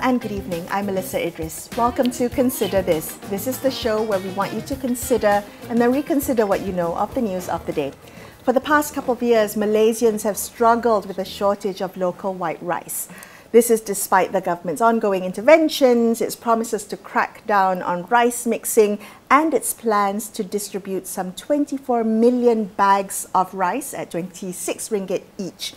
and good evening. I'm Melisa Idris. Welcome to Consider This. This is the show where we want you to consider and then reconsider what you know of the news of the day. For the past couple of years, Malaysians have struggled with a shortage of local white rice. This is despite the government's ongoing interventions, its promises to crack down on rice mixing, and its plans to distribute some 24 million bags of rice at 26 ringgit each.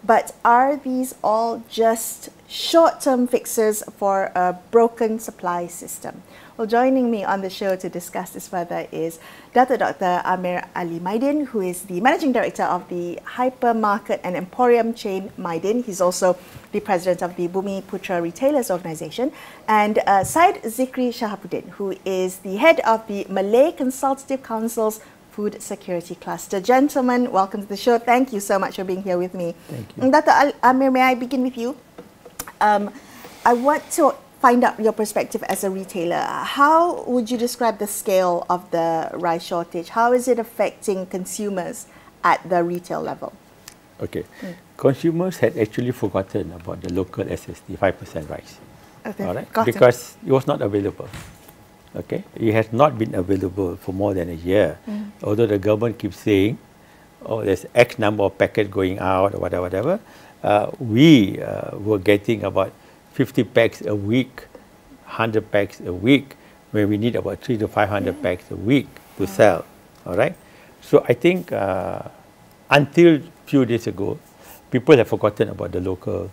But are these all just short-term fixes for a broken supply system? Well, joining me on the show to discuss this further is Datuk Dr. Ameer Ali Mydin, who is the Managing Director of the hypermarket and emporium chain Mydin. He's also the President of the Bumi Putra Retailers Organisation. And Syed Zikiri Shahabudin, who is the Head of the Malay Consultative Council's Food Security Cluster. Gentlemen, welcome to the show. Thank you so much for being here with me. Thank you. Dr. Ameer, may I begin with you? I want to find out your perspective as a retailer. How would you describe the scale of the rice shortage? How is it affecting consumers at the retail level? Okay. Consumers had actually forgotten about the local SSD 5% rice. Okay. All right? Got it. Because it was not available. Okay, it has not been available for more than a year. Although the government keeps saying, oh, there's X number of packets going out or whatever, we were getting about 50 packs a week, 100 packs a week, where we need about 300 to 500 packs a week to sell. All right. So I think until few days ago, people have forgotten about the local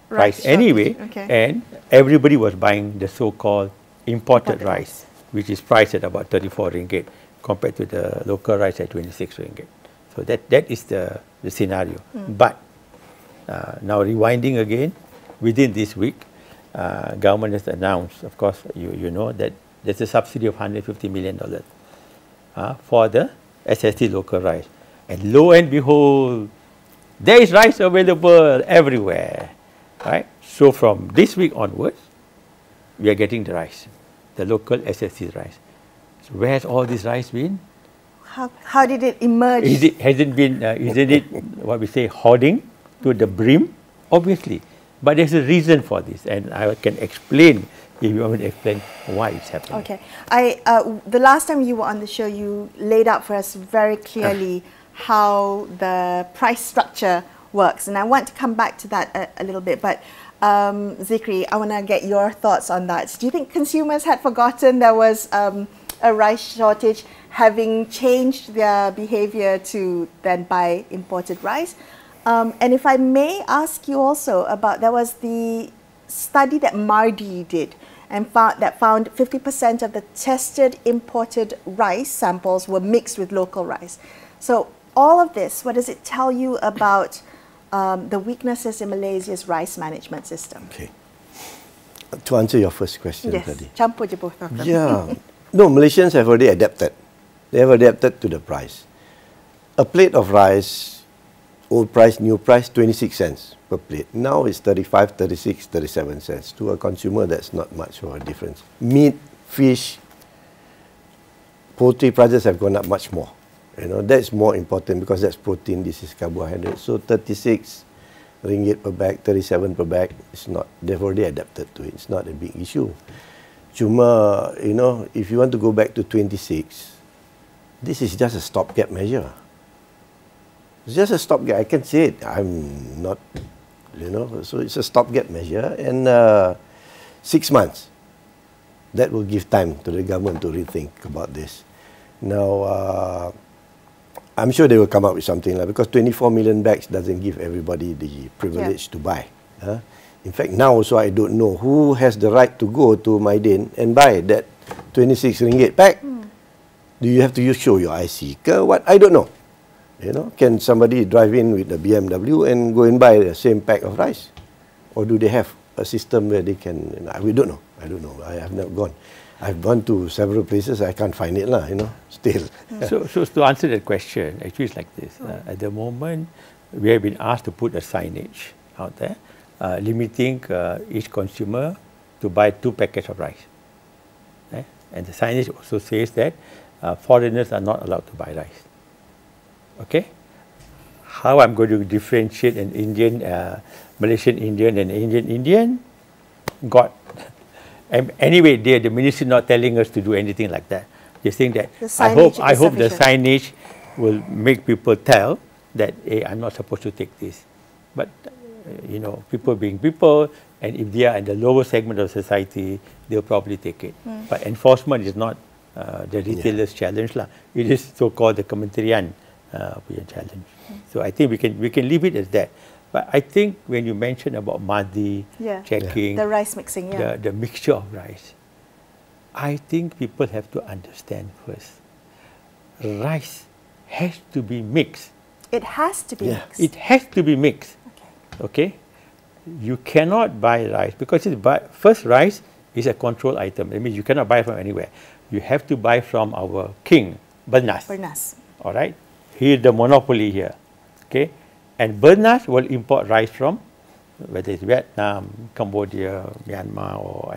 rice anyway, and everybody was buying the so-called imported rice, which is priced at about 34 ringgit compared to the local rice at 26 ringgit. So that is the scenario. But now rewinding again, within this week, government has announced, of course, you know that there's a subsidy of $150 million for the SST local rice. And lo and behold, there is rice available everywhere. Right? So from this week onwards, we are getting the rice, the local SSC rice. So where has all this rice been? How did it emerge? Hasn't been, isn't it what we say, hoarding to the brim? Obviously. But there's a reason for this, and I can explain, if you want me to explain why it's happening. Okay. The last time you were on the show, you laid out for us very clearly how the price structure works, and I want to come back to that a little bit, but Zikiri, I want to get your thoughts on that. Do you think consumers had forgotten there was a rice shortage, having changed their behavior to then buy imported rice? And if I may ask you also about, there was the study that Mydin did and found 50% of the tested imported rice samples were mixed with local rice. So all of this, what does it tell you about the weaknesses in Malaysia's rice management system? Okay. To answer your first question, yes, tadi. campur je both of them. Yeah. No, Malaysians have already adapted. They have adapted to the price. A plate of rice, old price, new price, 26 cents per plate. Now it's 35, 36, 37 cents. To a consumer, that's not much of a difference. Meat, fish, poultry prices have gone up much more. You know, that's more important because that's protein, this is carbohydrate. So 36 ringgit per bag, 37 per bag, it's not, they've already adapted to it. It's not a big issue. Cuma, you know, if you want to go back to 26, this is just a stopgap measure. It's just a stopgap. I can say it. I'm not, you know, so it's a stopgap measure. And 6 months, that will give time to the government to rethink about this. Now, I'm sure they will come up with something like, because 24 million bags doesn't give everybody the privilege to buy. In fact, now also I don't know who has the right to go to Mydin and buy that 26 ringgit pack. Do you have to show your IC? What? I don't know. You know, can somebody drive in with a BMW and go and buy the same pack of rice? Or do they have a system where they can, you know, we don't know. I don't know. I have not gone. I've gone to several places. I can't find it, you know, still. So to answer that question, actually it's like this. At the moment, we have been asked to put a signage out there, limiting each consumer to buy 2 packets of rice. And the signage also says that foreigners are not allowed to buy rice. Okay? How I'm going to differentiate an Indian, Malaysian Indian and Indian Indian? got. And anyway, the ministry not telling us to do anything like that. They're saying that I hope the signage will make people tell that, hey, I'm not supposed to take this. But you know, people being people, and if they are in the lower segment of society, they'll probably take it. But enforcement is not the retailer's challenge lah. It is so-called the Kementerian challenge. So I think we can leave it as that. But I think when you mention about Mydin, checking the rice mixing, the mixture of rice, I think people have to understand first. Rice has to be mixed. It has to be mixed. It has to be mixed. Okay. You cannot buy rice because first rice is a control item. That means you cannot buy from anywhere. You have to buy from our king, Bernas. All right. He is the monopoly here. Okay. And Bernas will import rice from whether it's Vietnam, Cambodia, Myanmar, or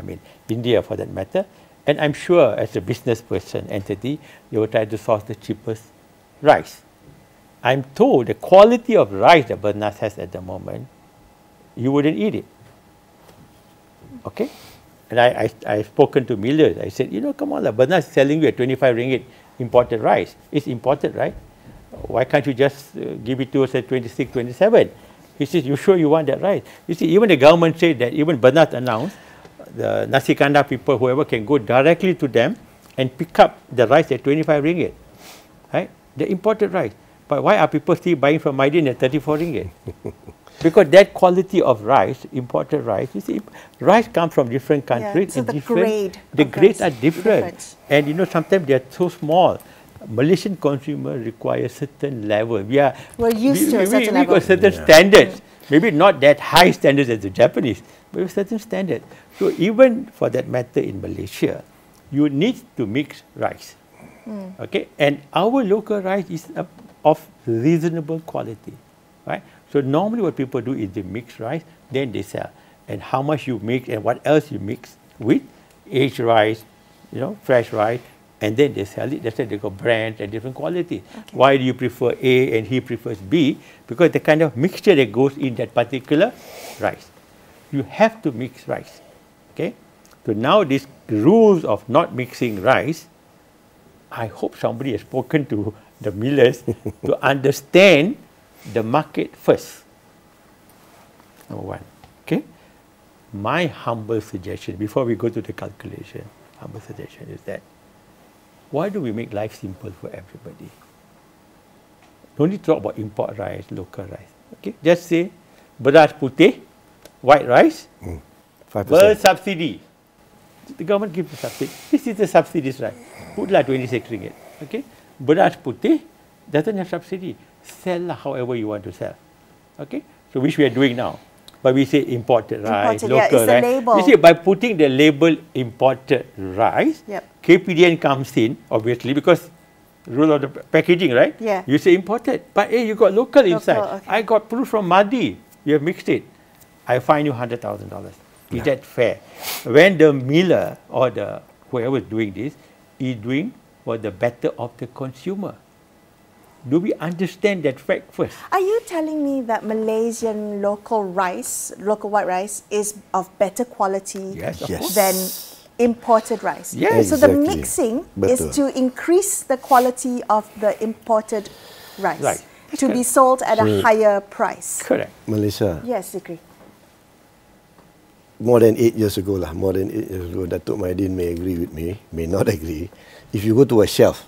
India for that matter. And I'm sure as a business person entity, they will try to source the cheapest rice. I'm told the quality of rice that Bernas has at the moment, you wouldn't eat it. Okay? And I've spoken to millers. I said, you know, come on, Bernas is selling you at 25 ringgit imported rice. It's imported, right? Why can't you just give it to us at 26, 27? He says, you sure you want that rice? You see, even the government said that, even Bernas announced, the Nasi Kandar people, whoever can go directly to them and pick up the rice at 25 ringgit. Right? The imported rice. But why are people still buying from Mydin at 34 ringgit? Because that quality of rice, imported rice, you see, rice comes from different countries. So and the grades are different. And you know, sometimes they are so small. Malaysian consumer require certain level. We're used to a certain level. We got certain standards. Maybe not that high standards as the Japanese, but with certain standards. So even for that matter in Malaysia, you need to mix rice. Okay, and our local rice is of reasonable quality, right? So normally what people do is they mix rice, then they sell. And how much you mix and what else you mix with aged rice, you know, fresh rice, and then they sell it. That's why they got brands and different quality. Why do you prefer A and he prefers B? Because the kind of mixture that goes in that particular rice. You have to mix rice. Okay? So now these rules of not mixing rice, I hope somebody has spoken to the millers to understand the market first. Number one. Okay? My humble suggestion, before we go to the calculation, humble suggestion is that why do we make life simple for everybody? Don't need to talk about import rice, local rice. Okay? Just say beras putih, white rice, 5%. Subsidy. The government gives the subsidy. This is the subsidies, right? Putlah 26 ringgit. Okay? Beras putih doesn't have subsidy. Sell however you want to sell. Okay? So which we are doing now. But we say imported rice, local rice. Label. You see, by putting the label imported rice, KPDN comes in, obviously, because rule of the packaging, right? Yeah. You say imported, but hey, you got local inside. I got proof from Mydin. You have mixed it. I fine you $100,000. Is that fair? When the miller or the whoever is doing this is doing for the better of the consumer. Do we understand that fact first? Are you telling me that Malaysian local rice, local white rice, is of better quality than imported rice? Yes. So the mixing is to increase the quality of the imported rice to be sold at a higher price. Correct. Melisa. Yes, Zikiri. More than 8 years ago, Datuk Mydin may agree with me, may not agree. If you go to a shelf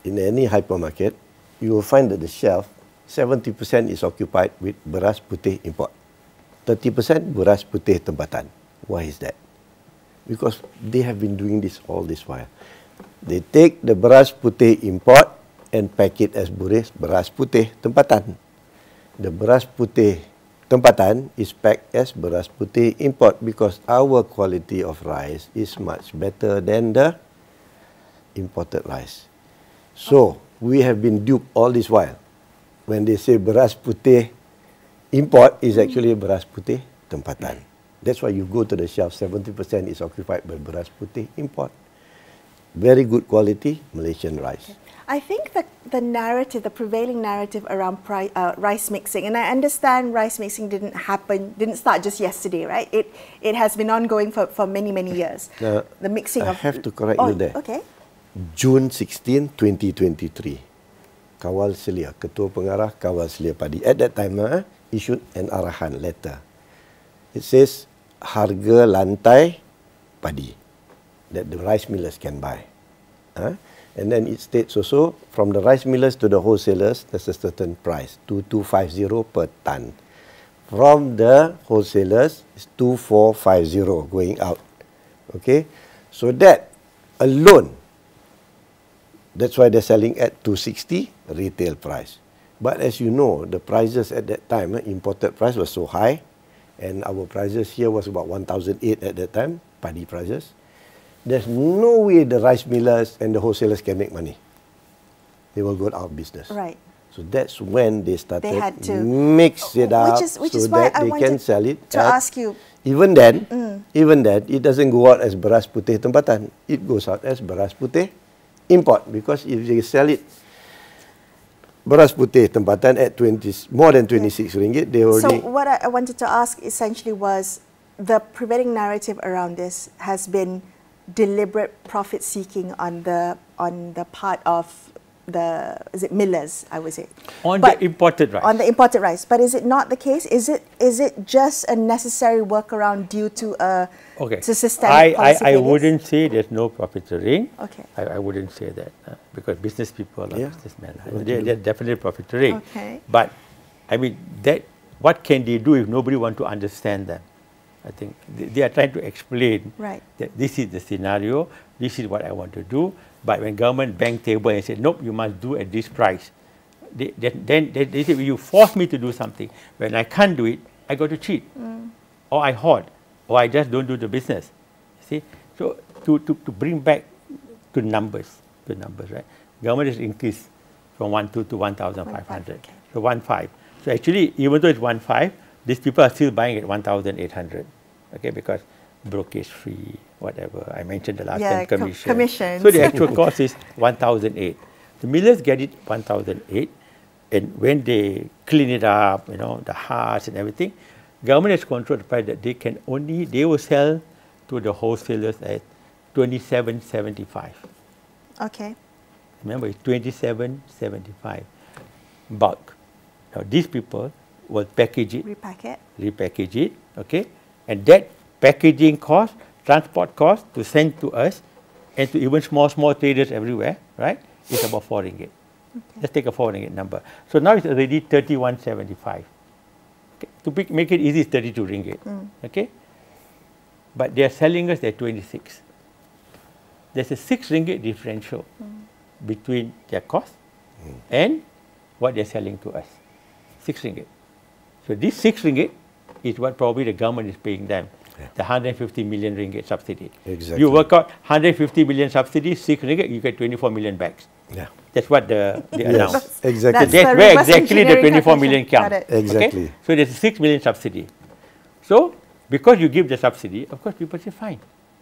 in any hypermarket, you will find that the shelf, 70% is occupied with beras putih import. 30% beras putih tempatan. Why is that? Because they have been doing this all this while. They take the beras putih import and pack it as beras putih tempatan. The beras putih tempatan is packed as beras putih import because our quality of rice is much better than the imported rice. So, we have been duped all this while. When they say beras putih import is actually beras putih tempatan. That's why you go to the shelf, 70% is occupied by beras putih import. Very good quality Malaysian rice. I think the narrative, the prevailing narrative around rice mixing, and I understand rice mixing didn't start just yesterday, right? It has been ongoing for many years. The mixing I have to correct you there. Okay. June 16, 2023. Kawal Selia, Ketua Pengarah Kawal Selia Padi. At that time, issued an arahan letter. It says, harga lantai padi that the rice millers can buy. And then it states also, from the rice millers to the wholesalers, there's a certain price, 2250 per ton. From the wholesalers, it's 2450 going out. Okay? So that alone, that's why they're selling at 260 retail price. But as you know, the prices at that time, imported price was so high, and our prices here was about 1,008 at that time, padi prices. There's no way the rice millers and the wholesalers can make money. They will go out of business. Right. So that's when they started to mix it up which so is why that I they can sell it. To ask you. Even then, it doesn't go out as beras putih tempatan. It goes out as beras putih import, because if they sell it beras putih tempatan at more than 26 ringgit, they already. So what I wanted to ask essentially was, the prevailing narrative around this has been deliberate profit seeking on the part of the millers, I would say, the imported rice. On the imported rice, but is it not the case? Is it just a necessary workaround due to to systemic policy I wouldn't say there's no profiteering. Okay. I wouldn't say that because business people are businessmen. They're definitely profiteering. Okay. But I mean, what can they do if nobody wants to understand them? I think they are trying to explain that this is the scenario, this is what I want to do. But when government bang table and said, nope, you must do at this price, then they say, you force me to do something. When I can't do it, I got to cheat. Or I hoard, or I just don't do the business. See? So to bring back to numbers, right? Government has increased from 1,200 to 1,500. Okay. So 1,500. So actually, even though it's 1,500, these people are still buying at 1,800, okay, because brokerage free, whatever. I mentioned the last time, commission. So the actual cost is 1,008. The millers get it 1,008, and when they clean it up, the hearts and everything, government has controlled the price that they will sell to the wholesalers at 27.75. Okay. Remember, it's 27.75 bulk. Now these people will package it, repackage it, okay, and that packaging cost, transport cost to send to us, and to even small traders everywhere, right, is about 4 ringgit. Okay. Let's take a 4 ringgit number. So now it's already 31.75. Okay. To make it easy, it's 32 ringgit. Okay, but they are selling us at 26. There's a 6 ringgit differential between their cost and what they're selling to us. 6 ringgit. So this 6 ringgit is what probably the government is paying them, the 150 million ringgit subsidy. Exactly. You work out 150 million subsidy, 6 ringgit, you get 24 million bags. Yeah. That's what they announced. Exactly. That's where exactly the 24 million comes. Exactly. Okay? So there's a 6 million subsidy. So because you give the subsidy, of course people say, fine,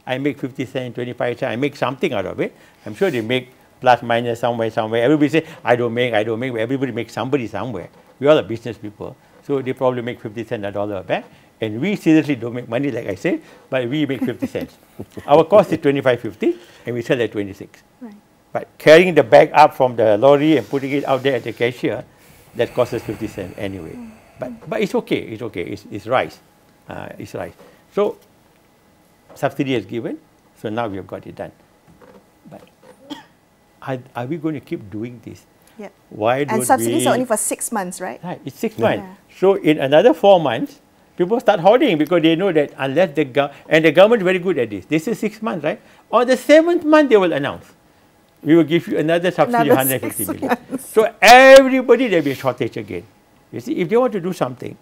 I make 50 cents, 25 cents, I make something out of it. I'm sure they make plus minus somewhere. Everybody say, I don't make, but everybody makes somebody somewhere. We all are business people. So they probably make 50 cents, $1 a bag. And we seriously don't make money, like I said, but we make 50 cents. Our cost is 25.50 and we sell at 26. Right. But carrying the bag up from the lorry and putting it out there at the cashier, that costs us 50 cents anyway. But it's okay, it's rice. It's rice. So subsidy is given, so now we have got it done. But are we going to keep doing this? Yeah. Why don't and subsidies are only for 6 months, right? Right, it's 6 months. Yeah. So in another 4 months, people start hoarding because they know that unless the government is very good at this. This is 6 months, right? On the 7th month, they will announce, we will give you another subsidy, 150 million. So everybody, there will be a shortage again. You see, if they want to do something,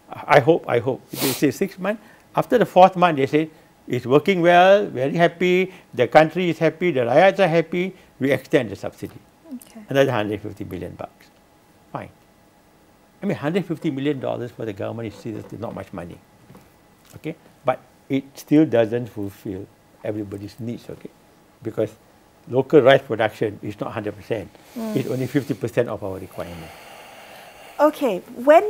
I hope, if they say 6 months, after the 4th month, they say, it's working well, very happy, the country is happy, the riots are happy, we extend the subsidy. Okay. Another 150 million bucks. Fine. I mean, $150 million for the government is seriously not much money. Okay? But it still doesn't fulfill everybody's needs, okay? Because local rice production is not 100%. It's only 50% of our requirement. Okay, when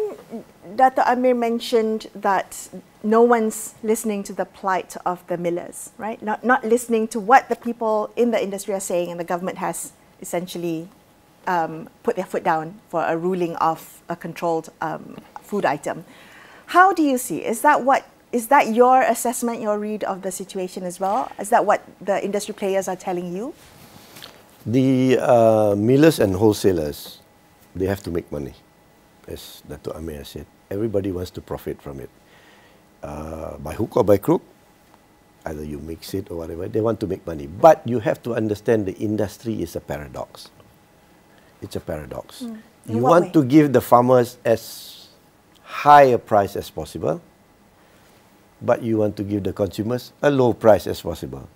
Datuk Ameer mentioned that no one's listening to the plight of the millers, right? Not listening to what the people in the industry are saying, and the government has essentially put their foot down for a ruling of a controlled food item. How do you see? Is that your assessment, your read of the situation as well? Is that what the industry players are telling you? The millers and wholesalers, they have to make money. As Datuk Ameer said, everybody wants to profit from it. By hook or by crook, either you mix it or whatever, they want to make money. But you have to understand the industry is a paradox. It's a paradox. You want to give the farmers as high a price as possible, but you want to give the consumers a low price as possible.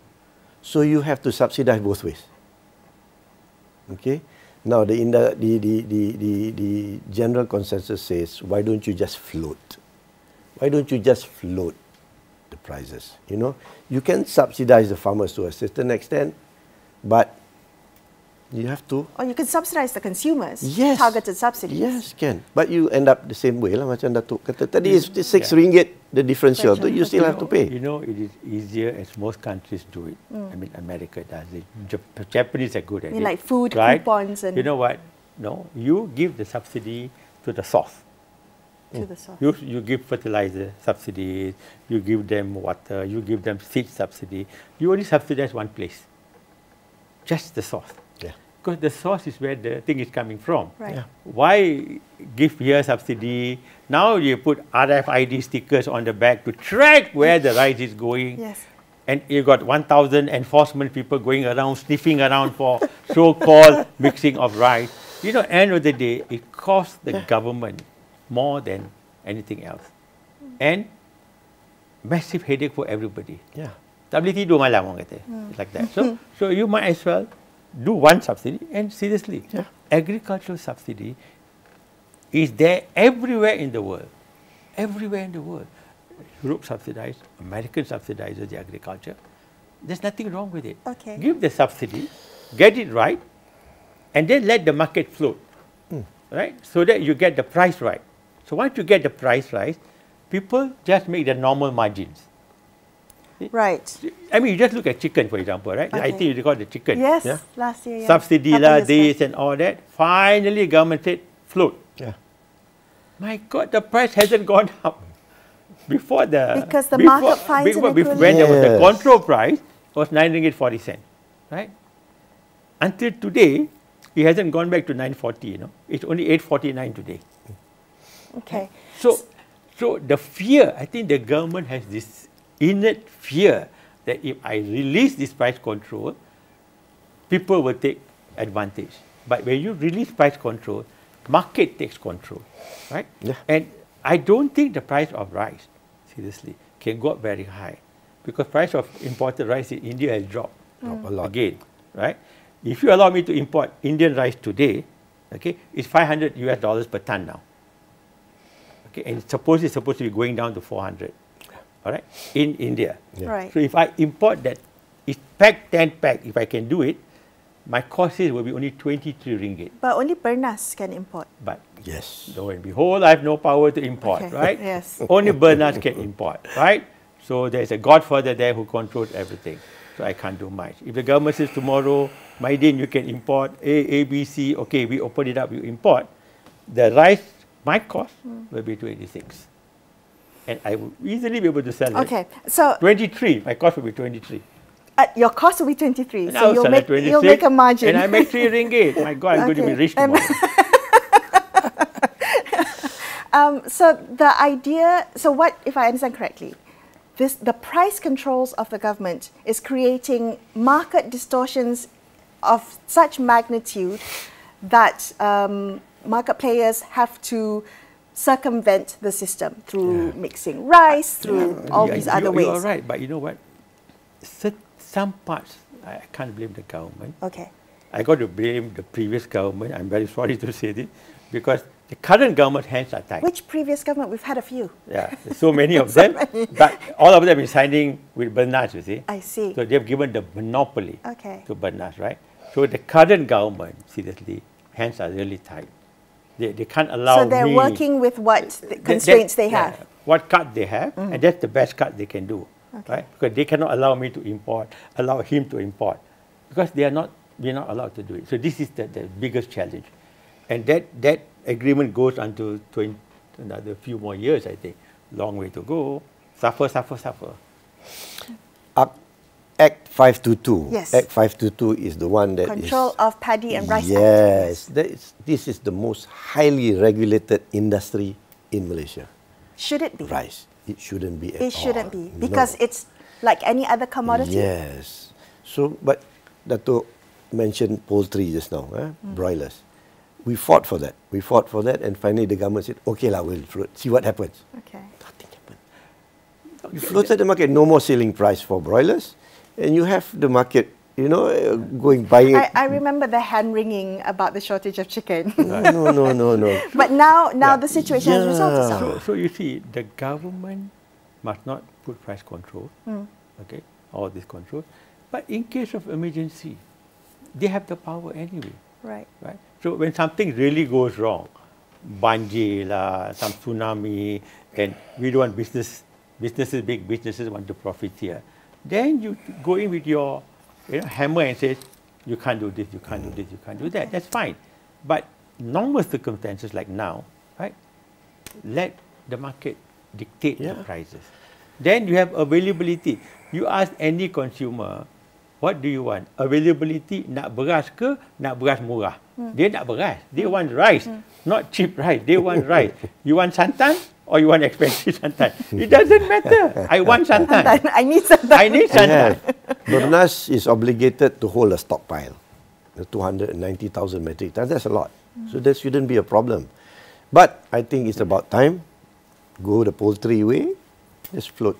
So you have to subsidize both ways. Okay? Now, the general consensus says, why don't you just float? Why don't you just float the prices? You know, you can subsidize the farmers to a certain extent, but you have to. Or you can subsidize the consumers. Yes. Targeted subsidies. Yes, can. But you end up the same way lah. Macam Datuk kata tadi is RM6 the differential. So you still have to pay. You know, it is easier as most countries do it. I mean, America does it. Japanese are good at it. Like food right? coupons and. You know what? No, you give the subsidy to the source. To the source. You give fertilizer subsidies. You give them water. You give them seed subsidy. You only subsidize one place. Just the source. Because the source is where the thing is coming from. Right. Yeah. Why give here subsidy? Now you put RFID stickers on the back to track where the rice is going. Yes. And you got 1,000 enforcement people going around, sniffing around for so-called mixing of rice. You know, end of the day, it costs the government more than anything else. And massive headache for everybody. Yeah. Tak boleh tidur malam orang kata. It's like that. So you might as well do one subsidy, and seriously, agricultural subsidy is there everywhere in the world. Everywhere in the world. Europe subsidized, American subsidizes the agriculture. There's nothing wrong with it. Okay. Give the subsidy, get it right, and then let the market float, right? So that you get the price right. So once you get the price right, people just make the normal margins. Right. I mean, you just look at chicken, for example, right? Okay. I think you got the chicken. Yes, Yeah. last year. Yeah. Subsidy Couple lah, years this back. and all that. Finally, government said, float. Yeah. My God, the price hasn't gone up. Before the... Because the market finds an when equivalent. there was the Yes. control price, it was RM9.40, right? Until today, it hasn't gone back to 940, you know. It's only 849 today. Okay. So the fear, I think the government has this innate fear that if I release this price control, people will take advantage. But when you release price control, market takes control, right? Yeah. And I don't think the price of rice, seriously, can go up very high, because price of imported rice in India has dropped A lot. again, right? If you allow me to import Indian rice today, okay, it's $500 per ton now. Okay, and it's supposed to be going down to 400. All right, in India. Yeah. Right. So if I import that, it's pack 10 pack. If I can do it, my cost will be only 23 ringgit. But only Bernas can import. But Yes. lo and behold, I have no power to import, Okay. right? Yes. Only Bernas can import, right? So there's a godfather there who controls everything. So I can't do much. If the government says tomorrow, Mydin, you can import A, B, C, okay, we open it up, you import, the rice, my cost will be 26. And I will easily be able to sell it. Okay. So 23, my cost will be 23. your cost will be 23. And So I'll you'll sell make, at 26, you'll make a margin. And I make 3 ringgit. My God, I'm going to be Okay. rich tomorrow. So the idea, so what, if I understand correctly, the price controls of the government is creating market distortions of such magnitude that market players have to circumvent the system through mixing rice, through all these other ways. You're right, but you know what? Some parts, I can't blame the government. Okay. I got to blame the previous government. I'm very sorry to say this, because The current government hands are tied. Which previous government? We've had a few. Yeah, there's so many of them, but all of them have been signing with Bernas, you see. I see. So they've given the monopoly Okay. to Bernas, right? So the current government, seriously, hands are really tight. They can't allow So they're me, working with what the constraints they have. yeah, what cut they have, and that's the best cut they can do, right? Because they cannot allow me to import, allow him to import, because we're not allowed to do it. So this is the biggest challenge, and that agreement goes until another few more years, I think. Long way to go. Suffer. Act 522. Yes. Act 522 is the one that Control of Paddy and Rice Yes, Act. this is the most highly regulated industry in Malaysia. Should it be? Rice. It shouldn't be at all. It shouldn't be because it's like any other commodity. Yes. So, but Datuk mentioned poultry just now, broilers. We fought for that. And finally the government said, okay lah, we'll float. See what happens. Okay. Nothing happened. You floated the market, no more selling price for broilers, and you have the market, going buying it. I remember the hand wringing about the shortage of chicken. No. But now the situation has resolved itself. So you see, the government must not put price control, okay, all this control. But in case of emergency, they have the power anyway. Right. So when something really goes wrong, banjir lah, some tsunami, and we don't want big businesses want to profit here, then you go in with your hammer and say, you can't do this, you can't do this, you can't do that. That's fine. But normal circumstances like now, right? Let the market dictate the prices. Then you have availability. You ask any consumer, what do you want? Availability, nak beras ke, nak beras murah? Dia nak beras. They want rice, not cheap rice. They want rice. You want santan or you want expensive santan? It doesn't matter. I want santan. I need santan. Bernas is obligated to hold a stockpile, 290,000 metric tons. That's a lot. So that shouldn't be a problem. But I think it's about time. Go the poultry way. Just float.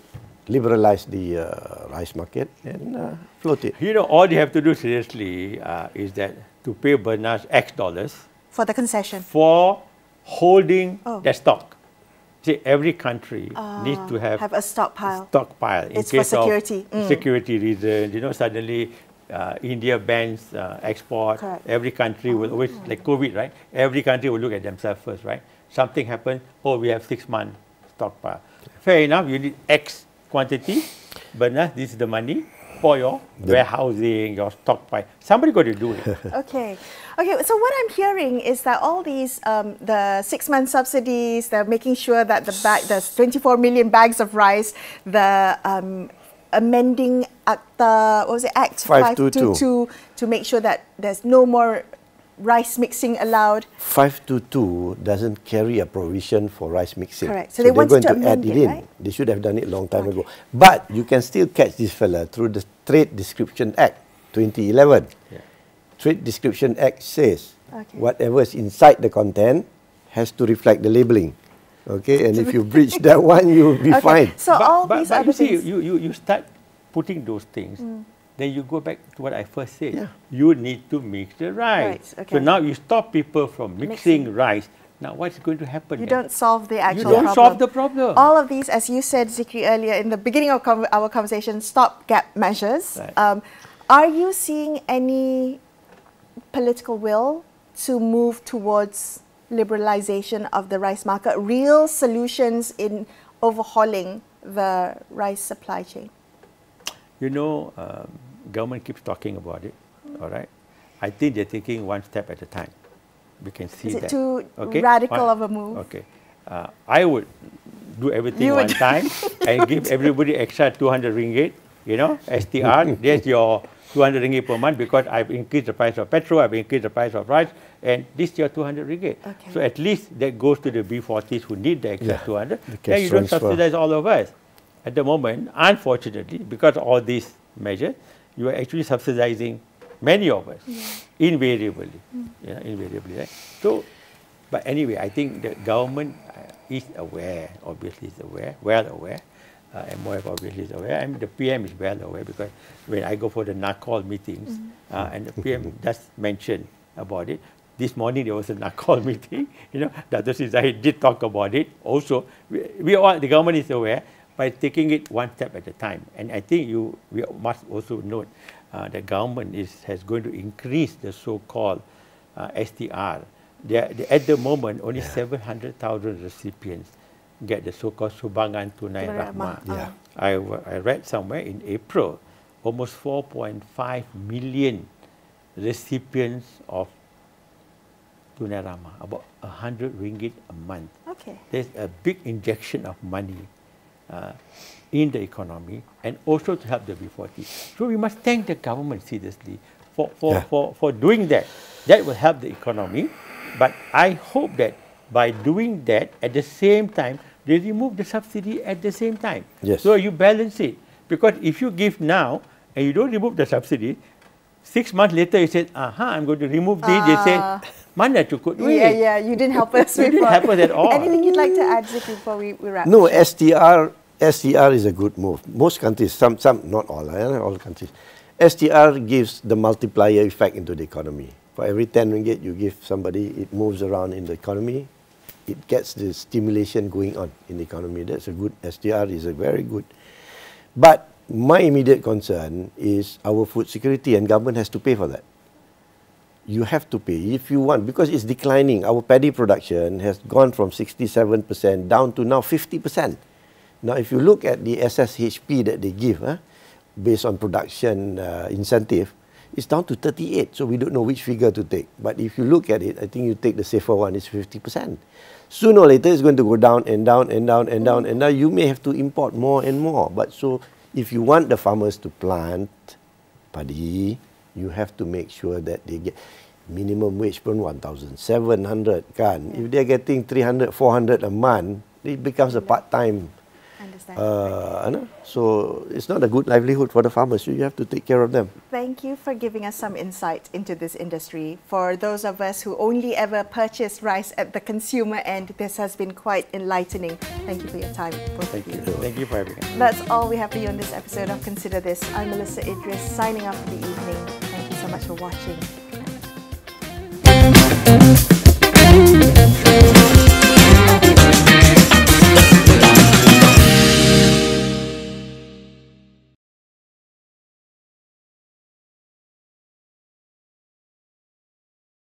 Liberalize the rice market and float it. All you have to do seriously is that to pay Bernas X dollars For the concession. for holding the stock. See, every country needs to have a stockpile. In It's for case security. of security reasons. Suddenly India bans export. Correct. Every country will always, like COVID, right? Every country will look at themselves first, right? Something happens, we have 6 months stockpile. Fair enough, you need X quantity, but this is the money for your warehousing, your stockpile. Somebody got to do it. Okay. So what I'm hearing is that all these the 6-month subsidies, they're making sure that there's 24 million bags of rice, the amending Act 522 to make sure that there's no more rice mixing allowed. 522 doesn't carry a provision for rice mixing. Correct. So they want going to add amend it it, in. right? They should have done it a long time ago. But you can still catch this fella through the Trade Description Act 2011. Trade Description Act says whatever is inside the content has to reflect the labeling. Okay, and if you breach that one, you'll be fine. So these but other you see, things. you start putting those things. Then you go back to what I first said. You need to mix the rice. So now you stop people from mixing rice. Now what's going to happen? You don't solve the actual problem. You don't solve the problem. All of these, as you said, Zikiri, earlier in the beginning of our conversation, stopgap measures. Right. Are you seeing any political will to move towards liberalization of the rice market, real solutions in overhauling the rice supply chain? Government keeps talking about it, all right? I think they're taking one step at a time. We can see that. Is it too radical of a move? Okay. I would do everything one time and give everybody extra 200 ringgit, STR. There's your 200 ringgit per month because I've increased the price of petrol, I've increased the price of rice, and this is your 200 ringgit. Okay. So at least that goes to the B40s who need the extra 200. Then you don't subsidize all of us. At the moment, unfortunately, because of all these measures, you are actually subsidizing many of us, invariably. Invariably, right? So, but anyway, I think the government is aware, obviously is aware, well aware, and more obviously is aware. I mean, the PM is well aware because when I go for the NACOL meetings, and the PM does mention about it, This morning there was a NACOL meeting. Datuk Syed did talk about it. Also, the government is aware by taking it one step at a time. And I think we must also note the government has going to increase the so-called STR. At the moment, only 700,000 recipients get the so-called Sumbangan Tunai Rahmah. Yeah. I read somewhere in April, almost 4.5 million recipients of Tunai Rahmah, about 100 ringgit a month. Okay. There's a big injection of money in the economy and also to help the B40. So we must thank the government seriously for doing that. That will help the economy. But I hope that by doing that, at the same time, they remove the subsidy at the same time. Yes. So you balance it. Because if you give now and you don't remove the subsidy, 6 months later you said, I'm going to remove this. They say, mana cukup duit? Yeah, you didn't help us You before. didn't help us at all. Anything you'd like to add, Zikiri, before we wrap? No, STR is a good move. Most countries, some not all, all countries. STR gives the multiplier effect into the economy. For every 10 ringgit you give somebody, it moves around in the economy. It gets the stimulation going on in the economy. That's a good, STR is a very good. But my immediate concern is our food security, and government has to pay for that. You have to pay if you want, because it's declining. Our paddy production has gone from 67% down to now 50%. Now, if you look at the SSHP that they give, based on production incentive, it's down to 38. So we don't know which figure to take. But if you look at it, I think you take the safer one, it's 50%. Sooner or later, it's going to go down and down and down and down. And now you may have to import more and more. But so if you want the farmers to plant paddy, you have to make sure that they get minimum wage pun 1,700 kan. If they're getting 300, 400 a month, it becomes a part-time. So it's not a good livelihood for the farmers. So you have to take care of them. Thank you for giving us some insight into this industry. For those of us who only ever purchase rice at the consumer end, this has been quite enlightening. Thank you for your time, both of you. Thank you for having us. That's all we have for you on this episode of Consider This. I'm Melisa Idris, signing off for the evening. Thank you so much for watching.